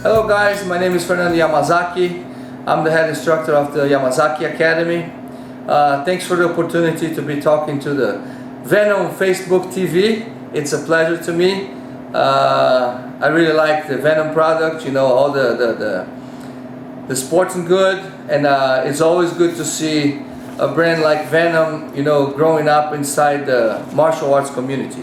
Hello guys, my name is Fernando Yamasaki. I'm the head instructor of the Yamasaki Academy. Thanks for the opportunity to be talking to the Venom Facebook TV. It's a pleasure to me. I really like the Venom product, you know, all the sports and good, and it's always good to see a brand like Venom, you know, growing up inside the martial arts community.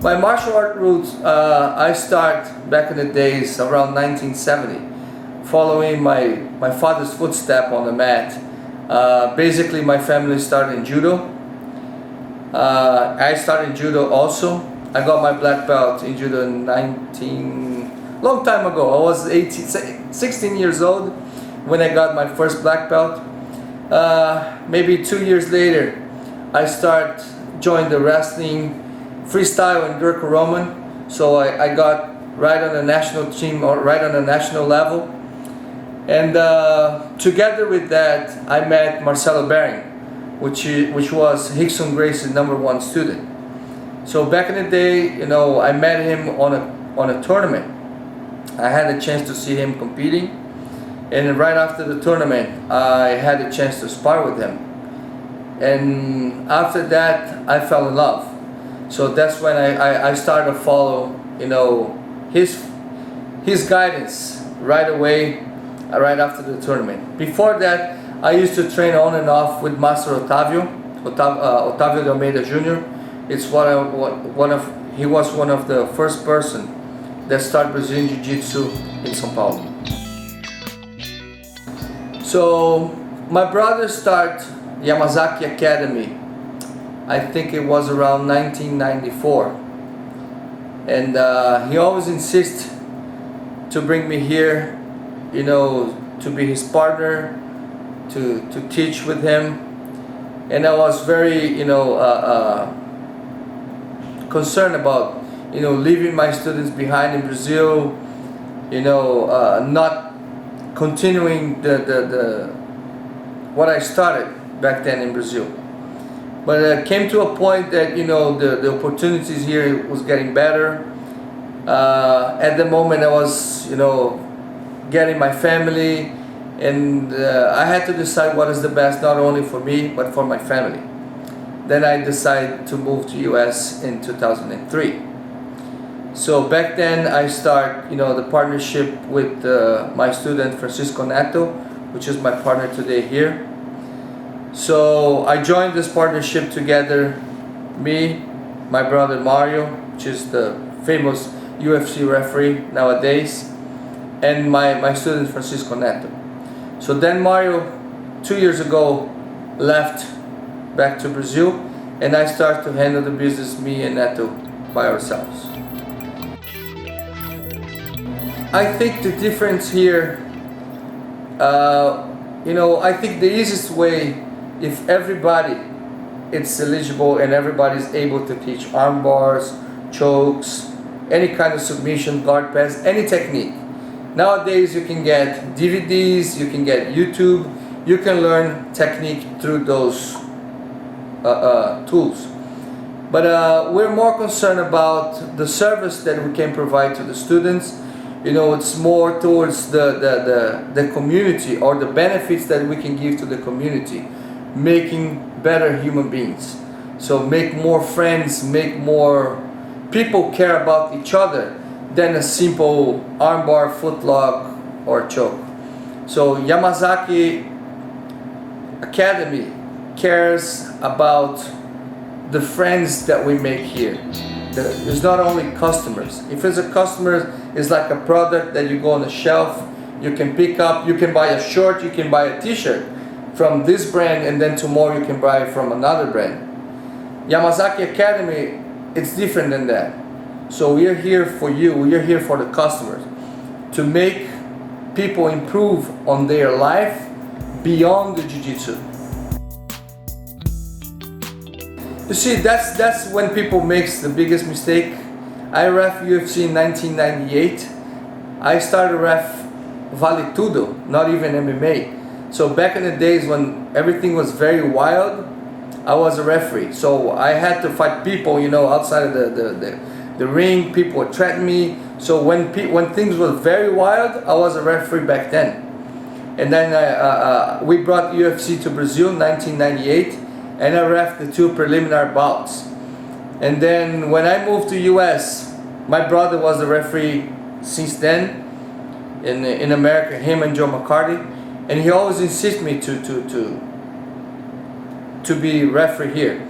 My martial art roots, I start back in the days around 1970, following my father's footstep on the mat. Basically, my family started in judo. I started in judo also. I got my black belt in judo in long time ago. I was 16 years old when I got my first black belt. Maybe 2 years later, I joined the wrestling, freestyle and Greco-Roman. So I got right on the national team, or right on the national level. And together with that, I met Marcelo Bering, which was Rickson Grace's #1 student. So back in the day, you know, I met him on a tournament. I had a chance to see him competing, and right after the tournament, I had a chance to spar with him. And after that, I fell in love. So that's when I started to follow, you know, his guidance right away, right after the tournament. Before that, I used to train on and off with Master Otavio de Almeida Jr. It's he was one of the first person that started Brazilian Jiu-Jitsu in São Paulo. So my brother started Yamasaki Academy, I think it was around 1994, and he always insists to bring me here, you know, to be his partner, to teach with him. And I was very, you know, concerned about, you know, leaving my students behind in Brazil, you know, not continuing what I started back then in Brazil. But it came to a point that, you know, the opportunities here was getting better. At the moment I was, you know, getting my family, and I had to decide what is the best, not only for me, but for my family. Then I decided to move to US in 2003. So back then I start, you know, the partnership with my student Francisco Neto, which is my partner today here. So I joined this partnership together, me, my brother Mario, which is the famous UFC referee nowadays, and my student Francisco Neto. So then Mario, 2 years ago, left back to Brazil, and I started to handle the business, me and Neto, by ourselves. I think the difference here, you know, I think the easiest way, if everybody is eligible and everybody is able to teach arm bars, chokes, any kind of submission, guard pass, any technique. Nowadays you can get DVDs, you can get YouTube, you can learn technique through those tools. But we're more concerned about the service that we can provide to the students. You know, it's more towards the community, or the benefits that we can give to the community, making better human beings. So make more friends, make more people care about each other than a simple armbar, footlock, or choke. So Yamasaki Academy cares about the friends that we make here. It's not only customers. If it's a customer, it's like a product that you go on the shelf, you can pick up, you can buy a shirt, you can buy a t-shirt from this brand, and then tomorrow you can buy from another brand. Yamasaki Academy, it's different than that. So we are here for you, we are here for the customers, to make people improve on their life beyond the Jiu-Jitsu. You see, that's when people makes the biggest mistake. I ref UFC in 1998. I started ref Vale Tudo, not even MMA. So back in the days when everything was very wild, I was a referee. So I had to fight people, you know, outside of the ring. People would threaten me. So when things were very wild, I was a referee back then. And then we brought UFC to Brazil in 1998, and I ref the 2 preliminary bouts. And then when I moved to US, my brother was the referee since then in America, him and Joe McCarty, and he always insisted me to be referee here.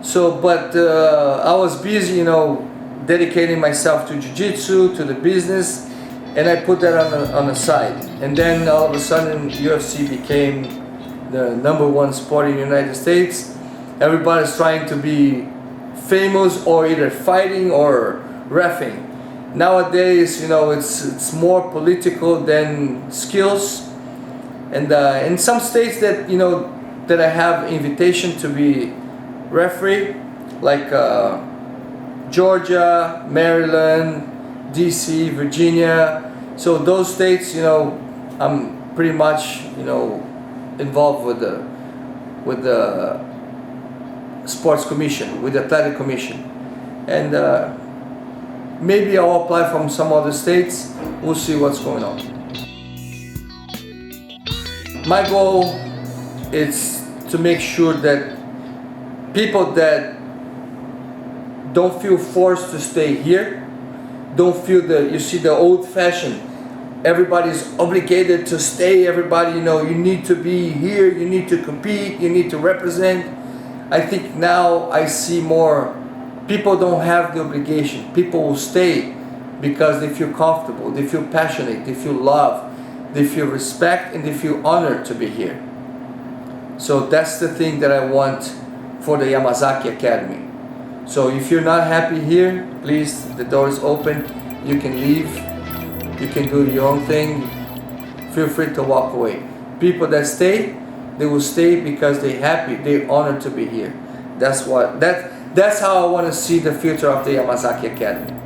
So, but I was busy, you know, dedicating myself to jiu-jitsu, to the business, and I put that on the side. And then all of a sudden, UFC became the #1 sport in the United States. Everybody's trying to be famous or either fighting or reffing. Nowadays, you know, it's more political than skills. And in some states that, you know, that I have invitation to be referee, like Georgia, Maryland, DC, Virginia. So those states, you know, I'm pretty much, you know, involved with the sports commission, with the athletic commission, and maybe I'll apply from some other states. We'll see what's going on. My goal is to make sure that people that don't feel forced to stay here, don't feel you see the old fashioned, everybody's obligated to stay, everybody, you know, you need to be here, you need to compete, you need to represent. I think now I see more, people don't have the obligation. People will stay because they feel comfortable, they feel passionate, they feel love, they feel respect, and they feel honored to be here. So that's the thing that I want for the Yamasaki Academy. So if you're not happy here, please, the door is open. You can leave. You can do your own thing. Feel free to walk away. People that stay, they will stay because they're happy, they're honored to be here. That's how I want to see the future of the Yamasaki Academy.